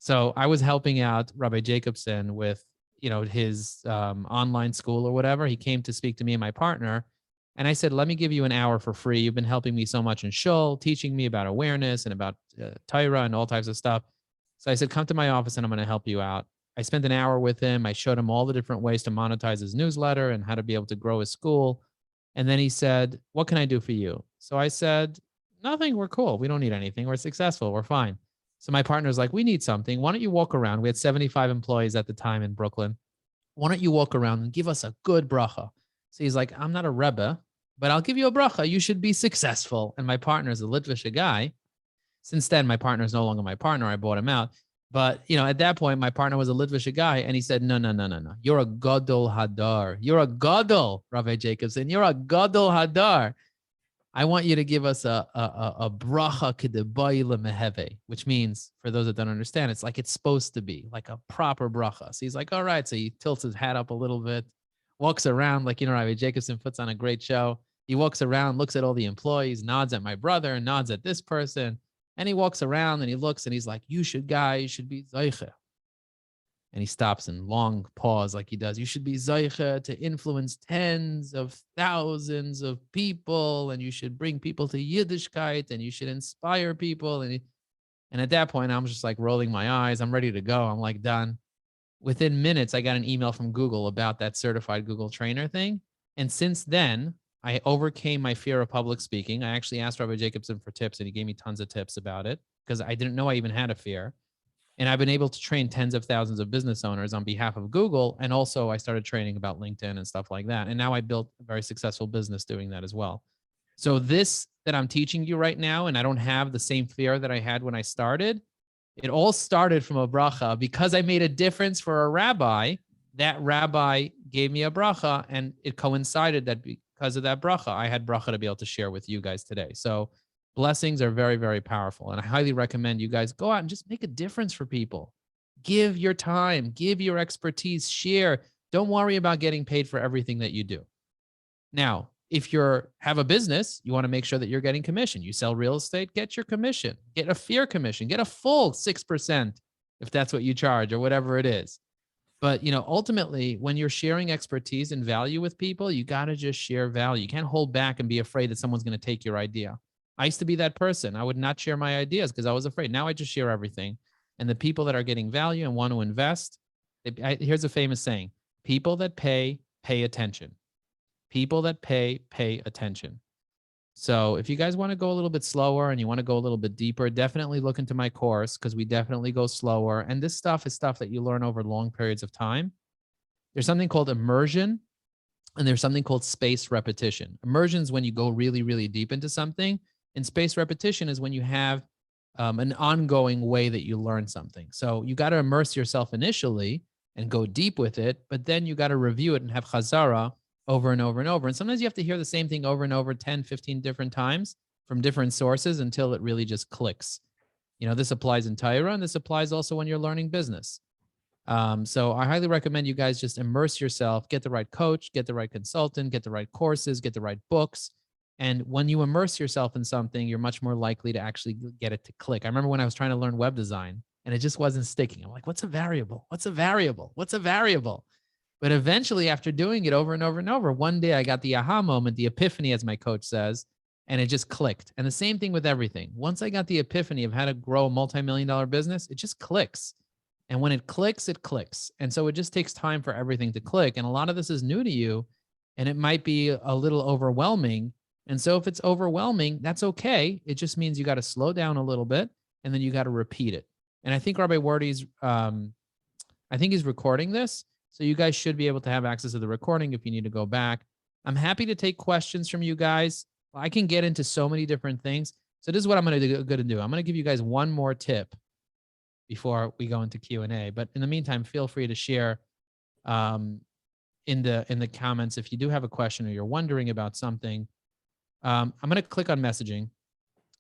So I was helping out Rabbi Jacobson with, his online school or whatever. He came to speak to me and my partner. And I said, let me give you an hour for free. You've been helping me so much in Shul, teaching me about awareness and about Torah and all types of stuff. So I said, come to my office and I'm going to help you out. I spent an hour with him. I showed him all the different ways to monetize his newsletter and how to be able to grow his school. And then he said, what can I do for you? So I said, nothing. We're cool. We don't need anything. We're successful. We're fine. So my partner's like, we need something. Why don't you walk around? We had 75 employees at the time in Brooklyn. Why don't you walk around and give us a good bracha? So he's like, I'm not a Rebbe, but I'll give you a bracha. You should be successful. And my partner is a Litvish guy. Since then, my partner is no longer my partner. I bought him out. But, at that point, my partner was a Litvish guy. And he said, no. You're a Gadol Hadar. You're a Gadol, Rabbi Jacobson. You're a Gadol Hadar. I want you to give us a bracha kedebai lemeheve, which means, for those that don't understand, it's like it's supposed to be, like a proper bracha. So he's like, all right. So he tilts his hat up a little bit, walks around like, Rabbi Jacobson puts on a great show. He walks around, looks at all the employees, nods at my brother, nods at this person. And he walks around and he looks and he's like, you should be Zaycha. And he stops and long pause like he does. You should be Zaycha to influence tens of thousands of people. And you should bring people to Yiddishkeit and you should inspire people. And at that point, I'm just like rolling my eyes. I'm ready to go. I'm like done. Within minutes, I got an email from Google about that certified Google trainer thing. And since then, I overcame my fear of public speaking. I actually asked Rabbi Jacobson for tips and he gave me tons of tips about it because I didn't know I even had a fear. And I've been able to train tens of thousands of business owners on behalf of Google. And also I started training about LinkedIn and stuff like that. And now I built a very successful business doing that as well. So this that I'm teaching you right now, and I don't have the same fear that I had when I started, it all started from a bracha because I made a difference for a rabbi. That rabbi gave me a bracha and it coincided that because of that bracha, I had bracha to be able to share with you guys today. So blessings are very, very powerful. And I highly recommend you guys go out and just make a difference for people. Give your time, give your expertise, share. Don't worry about getting paid for everything that you do. Now, if you have a business, you want to make sure that you're getting commission. You sell real estate, get your commission, get a fair commission, get a full 6% if that's what you charge or whatever it is. But, ultimately, when you're sharing expertise and value with people, you got to just share value. You can't hold back and be afraid that someone's going to take your idea. I used to be that person. I would not share my ideas because I was afraid. Now I just share everything. And the people that are getting value and want to invest, here's a famous saying, people that pay attention. People that pay attention. So if you guys want to go a little bit slower and you want to go a little bit deeper, definitely look into my course because we definitely go slower. And this stuff is stuff that you learn over long periods of time. There's something called immersion and there's something called space repetition. Immersion is when you go really, really deep into something. And space repetition is when you have an ongoing way that you learn something. So you got to immerse yourself initially and go deep with it, but then you got to review it and have chazara over and over and over. And sometimes you have to hear the same thing over and over 10, 15 different times from different sources until it really just clicks. This applies in Torah and this applies also when you're learning business. So I highly recommend you guys just immerse yourself, get the right coach, get the right consultant, get the right courses, get the right books. And when you immerse yourself in something, you're much more likely to actually get it to click. I remember when I was trying to learn web design and it just wasn't sticking. I'm like, what's a variable? What's a variable? What's a variable? But eventually, after doing it over and over and over, one day I got the aha moment, the epiphany, as my coach says, and it just clicked. And the same thing with everything. Once I got the epiphany of how to grow a multi-million-dollar business, it just clicks. And when it clicks, it clicks. And so it just takes time for everything to click. And a lot of this is new to you, and it might be a little overwhelming. And so if it's overwhelming, that's okay. It just means you got to slow down a little bit, and then you got to repeat it. And I think Rabbi Wardy's, I think he's recording this. So you guys should be able to have access to the recording if you need to go back. I'm happy to take questions from you guys. I can get into so many different things. So this is what I'm going to do. I'm going to give you guys one more tip before we go into Q&A. But in the meantime, feel free to share in the comments if you do have a question or you're wondering about something. I'm going to click on messaging.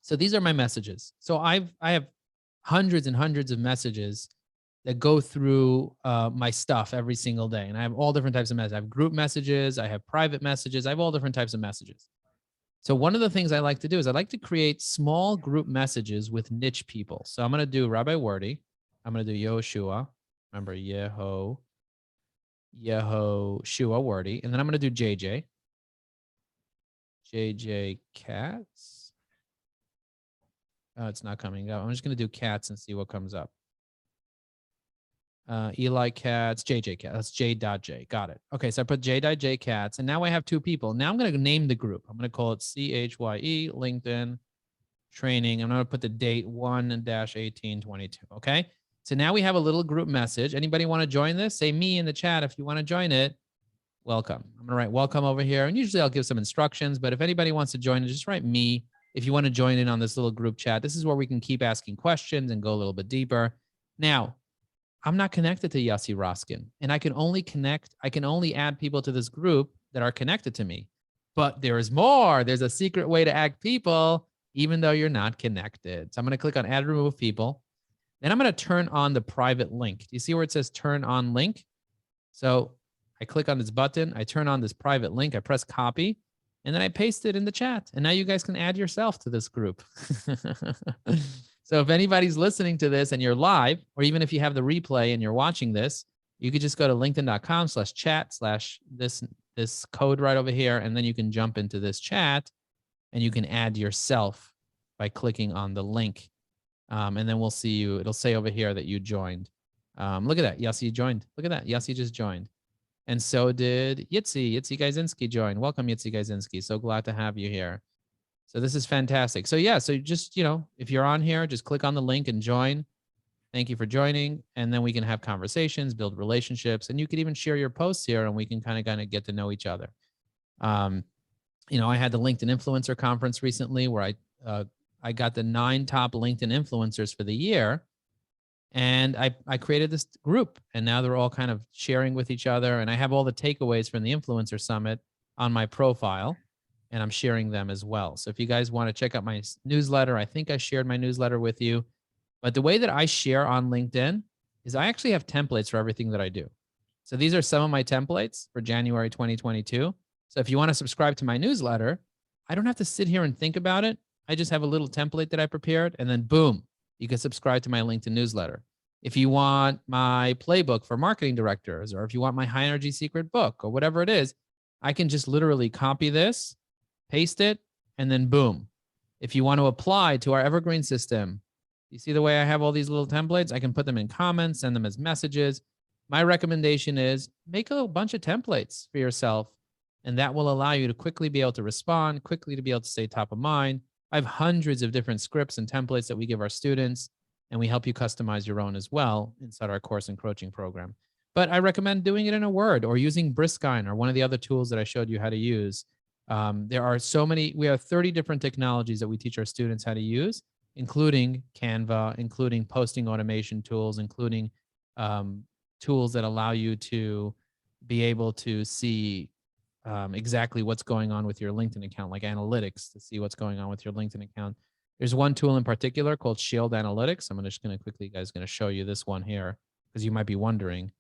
So these are my messages. So I have hundreds and hundreds of messages that go through my stuff every single day. And I have all different types of messages. I have group messages. I have private messages. I have all different types of messages. So one of the things I like to do is I like to create small group messages with niche people. So I'm going to do Rabbi Wardy. I'm going to do Yehoshua. Remember, Yehoshua Wardy. And then I'm going to do JJ. JJ Katz. Oh, it's not coming up. I'm just going to do Katz and see what comes up. Eli Katz, JJ Katz. That's J.J. Got it. Okay, so I put J.J. Katz, and now I have two people. Now I'm going to name the group. I'm going to call it CHYE LinkedIn Training. I'm going to put the date 1-1822. Okay. So now we have a little group message. Anybody want to join this? Say me in the chat if you want to join it. Welcome. I'm going to write welcome over here. And usually I'll give some instructions, but if anybody wants to join it, just write me. If you want to join in on this little group chat, this is where we can keep asking questions and go a little bit deeper. Now, I'm not connected to Yossi Roskin, and I can only add people to this group that are connected to me. But there is more. There's a secret way to add people, even though you're not connected. So I'm going to click on add remove people. Then I'm going to turn on the private link. Do you see where it says turn on link? So I click on this button. I turn on this private link. I press copy, and then I paste it in the chat. And now you guys can add yourself to this group. So if anybody's listening to this and you're live, or even if you have the replay and you're watching this, you could just go to linkedin.com/chat/this code right over here. And then you can jump into this chat and you can add yourself by clicking on the link. And then we'll see you. It'll say over here that you joined. Look at that. Yossi joined. Look at that. Yossi just joined. And so did Yitzi. Yitzi Gajzinski joined. Welcome, Yitzi Gajzinski. So glad to have you here. So this is fantastic. So yeah, so just, if you're on here, just click on the link and join. Thank you for joining. And then we can have conversations, build relationships, and you could even share your posts here and we can kind of get to know each other. I had the LinkedIn Influencer Conference recently where I got the 9 top LinkedIn influencers for the year. And I created this group, and now they're all kind of sharing with each other. And I have all the takeaways from the Influencer Summit on my profile, and I'm sharing them as well. So if you guys want to check out my newsletter, I think I shared my newsletter with you. But the way that I share on LinkedIn is I actually have templates for everything that I do. So these are some of my templates for January 2022. So if you want to subscribe to my newsletter, I don't have to sit here and think about it. I just have a little template that I prepared, and then boom, you can subscribe to my LinkedIn newsletter. If you want my playbook for marketing directors, or if you want my high energy secret book, or whatever it is, I can just literally copy this, paste it, and then boom. If you want to apply to our evergreen system, you see the way I have all these little templates? I can put them in comments, send them as messages. My recommendation is make a bunch of templates for yourself, and that will allow you to quickly be able to respond, quickly to be able to stay top of mind. I have hundreds of different scripts and templates that we give our students, and we help you customize your own as well inside our course and coaching program. But I recommend doing it in a Word or using Briskine or one of the other tools that I showed you how to use. There are so many, we have 30 different technologies that we teach our students how to use, including Canva, including posting automation tools, including tools that allow you to be able to see exactly what's going on with your LinkedIn account, like analytics to see what's going on with your LinkedIn account. There's one tool in particular called Shield Analytics. I'm just going to quickly, guys, going to show you this one here because you might be wondering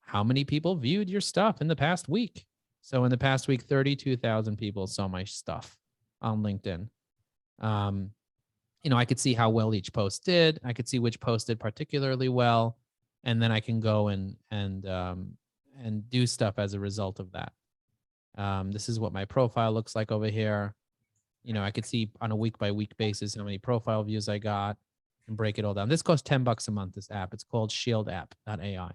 how many people viewed your stuff in the past week. So in the past week, 32,000 people saw my stuff on LinkedIn. I could see how well each post did. I could see which post did particularly well, and then I can go and do stuff as a result of that. This is what my profile looks like over here. I could see on a week-by-week basis how many profile views I got and break it all down. This costs $10 a month, this app. It's called shieldapp.ai.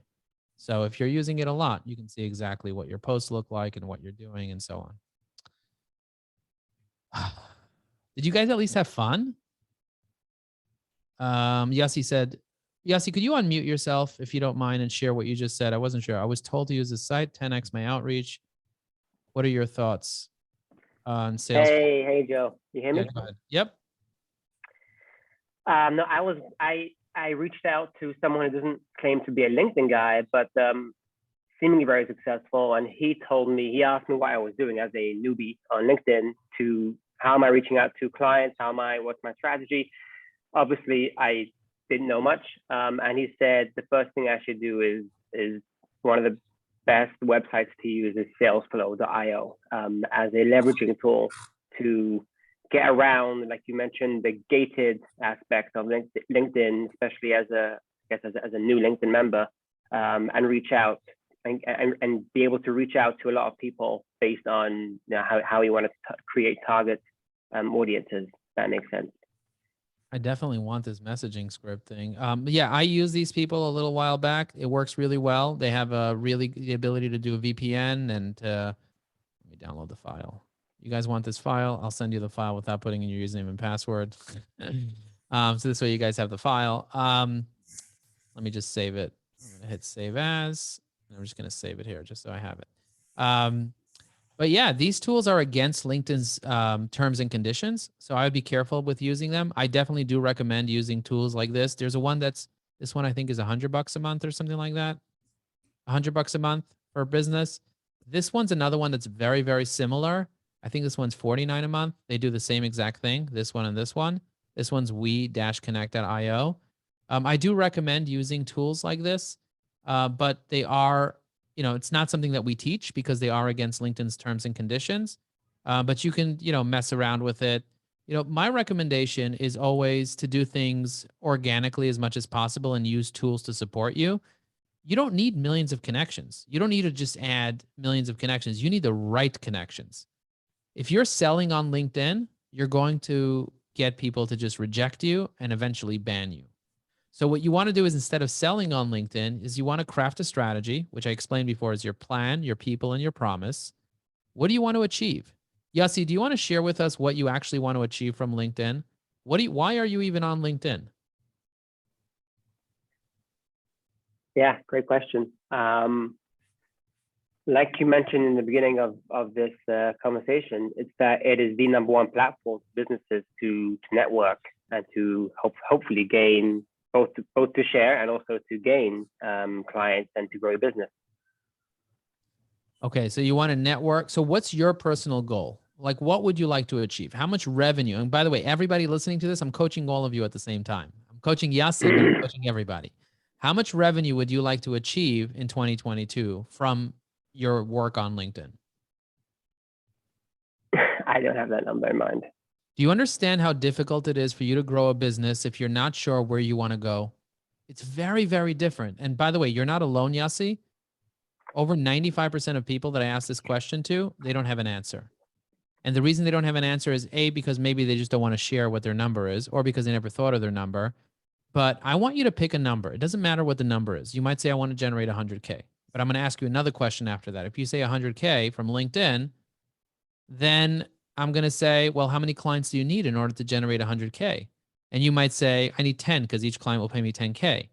So if you're using it a lot, you can see exactly what your posts look like and what you're doing and so on. Did you guys at least have fun? Yossi said, Yossi, could you unmute yourself if you don't mind and share what you just said? I wasn't sure. I was told to use the site, 10x my outreach. What are your thoughts on sales? Hey, Joe. You hear me? Yeah, go ahead. Yep. No, I reached out to someone who doesn't claim to be a LinkedIn guy, but seemingly very successful. And he asked me what I was doing as a newbie on LinkedIn to how am I reaching out to clients? What's my strategy? Obviously, I didn't know much. And he said the first thing I should do is one of the best websites to use is salesflow.io as a leveraging tool to get around, like you mentioned, the gated aspect of LinkedIn, especially as a new LinkedIn member, and reach out and be able to reach out to a lot of people based on how you want to create target audiences. That makes sense. I definitely want this messaging script thing. Yeah, I used these people a little while back. It works really well. They have the ability to do a VPN and let me download the file. You guys want this file? I'll send you the file without putting in your username and password. So this way you guys have the file. Let me just save it. I'm going to hit save as, and I'm just going to save it here just so I have it. But yeah, these tools are against LinkedIn's terms and conditions. So I would be careful with using them. I definitely do recommend using tools like this. There's a one this one I think is $100 a month or something like that. $100 a month for business. This one's another one that's very, very similar. I think this one's $49 a month. They do the same exact thing, this one and this one. This one's we-connect.io. I do recommend using tools like this, but they are, it's not something that we teach because they are against LinkedIn's terms and conditions. But you can, mess around with it. My recommendation is always to do things organically as much as possible and use tools to support you. You don't need millions of connections. You don't need to just add millions of connections. You need the right connections. If you're selling on LinkedIn, you're going to get people to just reject you and eventually ban you. So what you want to do is, instead of selling on LinkedIn, is you want to craft a strategy, which I explained before is your plan, your people, and your promise. What do you want to achieve? Yossi, do you want to share with us what you actually want to achieve from LinkedIn? Why are you even on LinkedIn? Yeah, great question. Like you mentioned in the beginning of this conversation, it's that it is the #1 platform for businesses to network and to hopefully gain both to share and also to gain clients and to grow your business. Okay, so you want to network. So what's your personal goal? Like, what would you like to achieve? How much revenue? And by the way, everybody listening to this, I'm coaching all of you at the same time. I'm coaching Yossi, but I'm coaching everybody. How much revenue would you like to achieve in 2022 from your work on LinkedIn? I don't have that number in mind. Do you understand how difficult it is for you to grow a business if you're not sure where you want to go? It's very, very different. And by the way, you're not alone, Yossi. Over 95% of people that I ask this question to, they don't have an answer. And the reason they don't have an answer is A, because maybe they just don't want to share what their number is, or because they never thought of their number. But I want you to pick a number. It doesn't matter what the number is. You might say, I want to generate 100K. But I'm going to ask you another question after that. If you say 100K from LinkedIn, then I'm going to say, well, how many clients do you need in order to generate 100K? And you might say, I need 10 because each client will pay me 10K.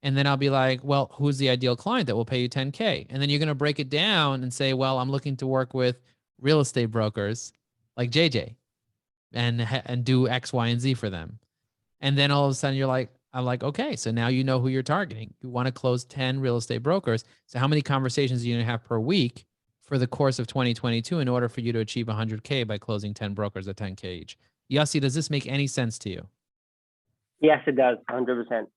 And then I'll be like, well, who's the ideal client that will pay you 10K? And then you're going to break it down and say, well, I'm looking to work with real estate brokers like JJ and do X, Y, and Z for them. And then all of a sudden I'm like, okay, so now you know who you're targeting. You want to close 10 real estate brokers. So how many conversations do you have per week for the course of 2022 in order for you to achieve 100K by closing 10 brokers at 10K each? Yossi, does this make any sense to you? Yes, it does, 100%.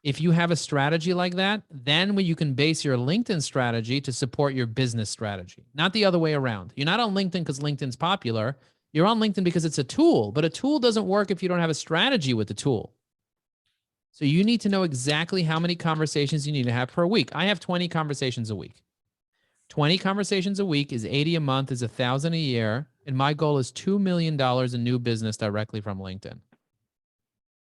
If you have a strategy like that, then when you can base your LinkedIn strategy to support your business strategy, not the other way around. You're not on LinkedIn because LinkedIn's popular. You're on LinkedIn because it's a tool, but a tool doesn't work if you don't have a strategy with the tool. So you need to know exactly how many conversations you need to have per week. I have 20 conversations a week. 20 conversations a week is 80 a month, is 1,000 a year. And my goal is $2 million in new business directly from LinkedIn.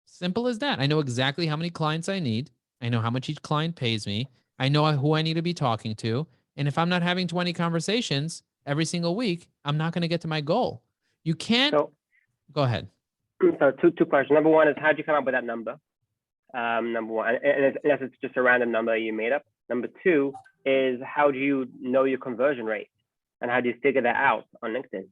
Simple as that. I know exactly how many clients I need. I know how much each client pays me. I know who I need to be talking to. And if I'm not having 20 conversations every single week, I'm not going to get to my goal. You can't. Go ahead. So two questions. Number one is, how did you come up with that number? Number one, unless it's just a random number you made up. Number two is, how do you know your conversion rate? And how do you figure that out on LinkedIn?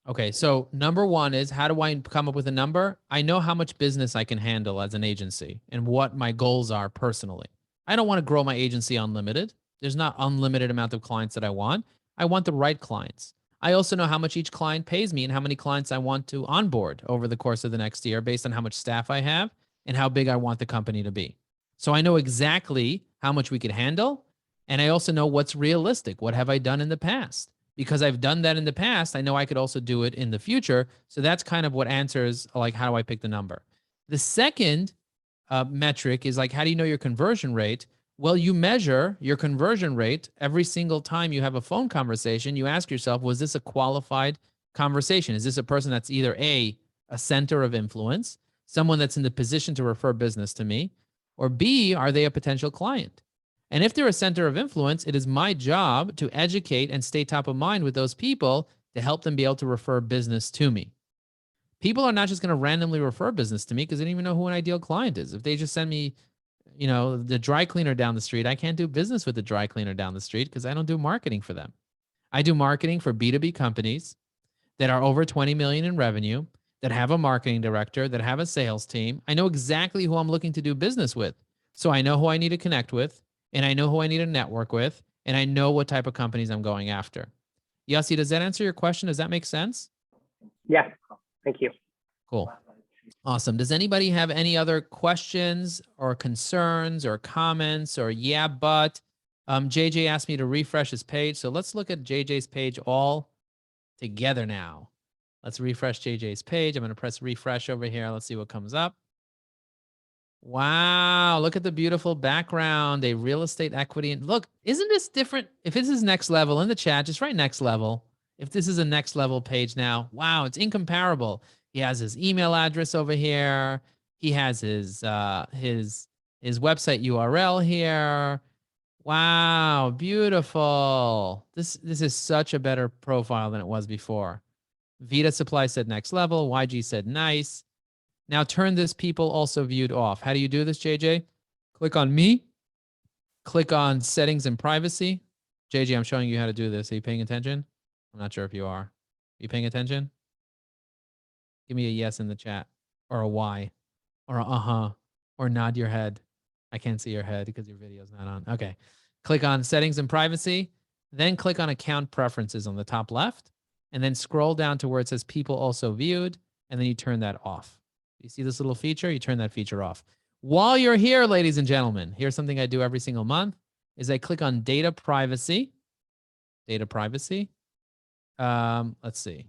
Okay, so number one is, how do I come up with a number? I know how much business I can handle as an agency and what my goals are personally. I don't want to grow my agency unlimited. There's not unlimited amount of clients that I want. I want the right clients. I also know how much each client pays me and how many clients I want to onboard over the course of the next year based on how much staff I have and how big I want the company to be. So I know exactly how much we could handle. And I also know what's realistic. What have I done in the past? Because I've done that in the past, I know I could also do it in the future. So that's kind of what answers, like, how do I pick the number? The second metric is, like, how do you know your conversion rate? Well, you measure your conversion rate every single time you have a phone conversation. You ask yourself, was this a qualified conversation? Is this a person that's either a center of influence, someone that's in the position to refer business to me, or B, are they a potential client? And if they're a center of influence, it is my job to educate and stay top of mind with those people to help them be able to refer business to me. People are not just going to randomly refer business to me because they don't even know who an ideal client is. If they just send me, the dry cleaner down the street, I can't do business with the dry cleaner down the street because I don't do marketing for them. I do marketing for B2B companies that are over 20 million in revenue, that have a marketing director, that have a sales team. I know exactly who I'm looking to do business with. So I know who I need to connect with, and I know who I need to network with, and I know what type of companies I'm going after. Yossi, does that answer your question? Does that make sense? Yeah, thank you. Cool. Awesome. Does anybody have any other questions or concerns or comments or yeah, but JJ asked me to refresh his page. So let's look at JJ's page all together now. Let's refresh JJ's page. I'm going to press refresh over here. Let's see what comes up. Wow. Look at the beautiful background, a real estate equity. And look, isn't this different? If this is next level in the chat, just write next level. If this is a next level page now, wow, it's incomparable. He has his email address over here. He has his website URL here. Wow, beautiful. This is such a better profile than it was before. Vita Supply said next level. YG said nice. Now turn this people also viewed off. How do you do this, JJ? Click on me. Click on settings and privacy. JJ, I'm showing you how to do this. Are you paying attention? I'm not sure if you are. Are you paying attention? Give me a yes in the chat, or a Y, or a uh-huh, or nod your head. I can't see your head because your video is not on. Okay. Click on settings and privacy, then click on account preferences on the top left, and then scroll down to where it says people also viewed, and then you turn that off. You see this little feature? You turn that feature off. While you're here, ladies and gentlemen, here's something I do every single month, is I click on data privacy. Data privacy. Let's see.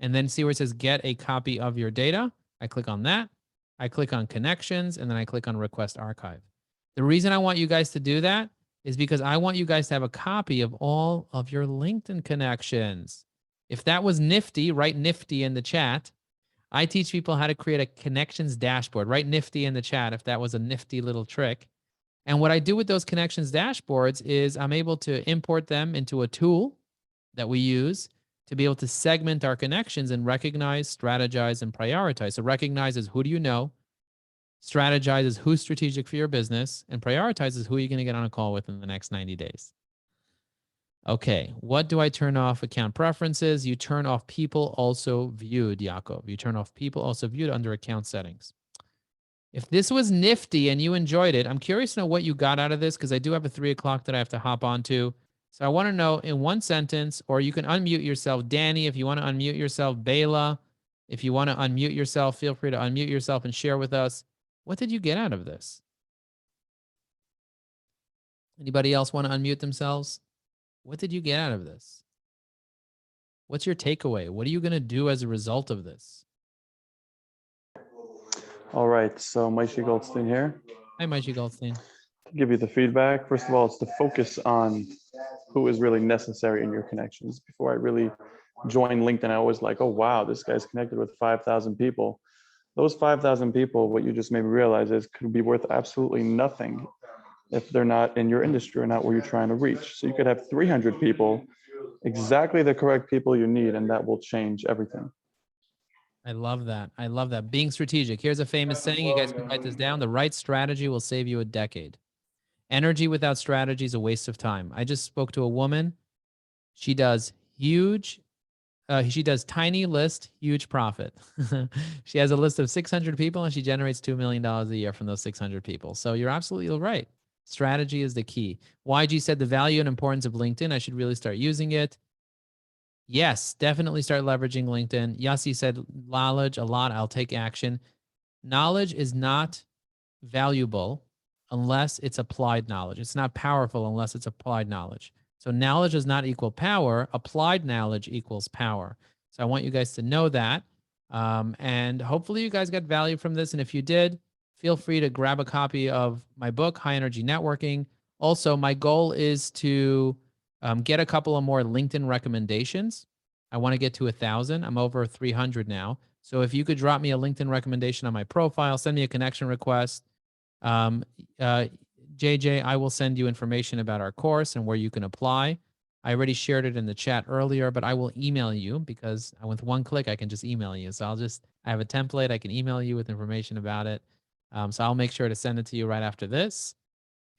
And then see where it says get a copy of your data. I click on that. I click on connections, and then I click on request archive. The reason I want you guys to do that is because I want you guys to have a copy of all of your LinkedIn connections. If that was nifty, write nifty in the chat. I teach people how to create a connections dashboard. Write nifty in the chat if that was a nifty little trick. And what I do with those connections dashboards is I'm able to import them into a tool that we use to be able to segment our connections and recognize, strategize, and prioritize. So recognize is who do you know, strategize is who's strategic for your business, and prioritize is who you're going to get on a call with in the next 90 days. Okay, what do I turn off? Account preferences. You turn off people also viewed, Yaakov. You turn off people also viewed under account settings. If this was nifty and you enjoyed it, I'm curious to know what you got out of this because I do have a 3 o'clock that I have to hop onto. So I want to know in one sentence, or you can unmute yourself. Danny, if you want to unmute yourself. Bela, if you want to unmute yourself, feel free to unmute yourself and share with us. What did you get out of this? Anybody else want to unmute themselves? What did you get out of this? What's your takeaway? What are you going to do as a result of this? All right, so Maishi Goldstein here. Hi, Maishi Goldstein. To give you the feedback, first of all, it's to focus on who is really necessary in your connections. Before I really joined LinkedIn, I was like, oh, wow, this guy's connected with 5,000 people. Those 5,000 people, what you just made me realize is could be worth absolutely nothing if they're not in your industry or not where you're trying to reach. So you could have 300 people, exactly the correct people you need, and that will change everything. I love that. I love that. Being strategic. Here's a famous saying. You guys can write this down. The right strategy will save you a decade. Energy without strategy is a waste of time. I just spoke to a woman. She does tiny list, huge profit. She has a list of 600 people and she generates $2 million a year from those 600 people. So you're absolutely right. Strategy is the key. YG said the value and importance of LinkedIn. I should really start using it. Yes, definitely start leveraging LinkedIn. Yossi said knowledge a lot. I'll take action. Knowledge is not valuable unless it's applied knowledge. It's not powerful unless it's applied knowledge. So knowledge does not equal power. Applied knowledge equals power. So I want you guys to know that. And hopefully you guys got value from this. And if you did, feel free to grab a copy of my book, High Energy Networking. Also, my goal is to get a couple of more LinkedIn recommendations. I want to get to 1,000. I'm over 300 now. So if you could drop me a LinkedIn recommendation on my profile, send me a connection request. JJ, I will send you information about our course and where you can apply. I already shared it in the chat earlier, but I will email you because with one click, I can just email you. So I have a template. I can email you with information about it. So I'll make sure to send it to you right after this.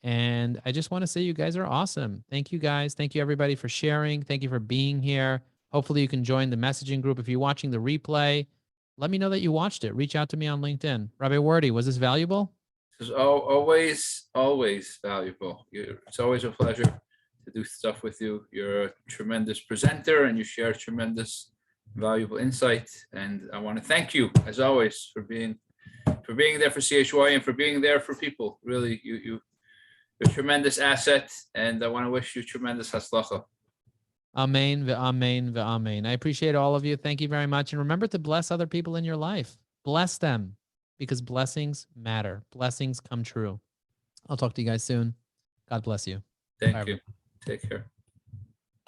And I just want to say you guys are awesome. Thank you guys. Thank you everybody for sharing. Thank you for being here. Hopefully you can join the messaging group. If you're watching the replay, let me know that you watched it. Reach out to me on LinkedIn. Rabbi Wordy, was this valuable? It's always valuable. It's always a pleasure to do stuff with you. You're a tremendous presenter and you share tremendous valuable insight. And I want to thank you as always for being there for CHY and for being there for people. Really, you're a tremendous asset, and I want to wish you tremendous hatzlacha. Amen, amen, amen. I appreciate all of you. Thank you very much. And remember to bless other people in your life. Bless them because blessings matter. Blessings come true. I'll talk to you guys soon. God bless you. Thank you. Take care.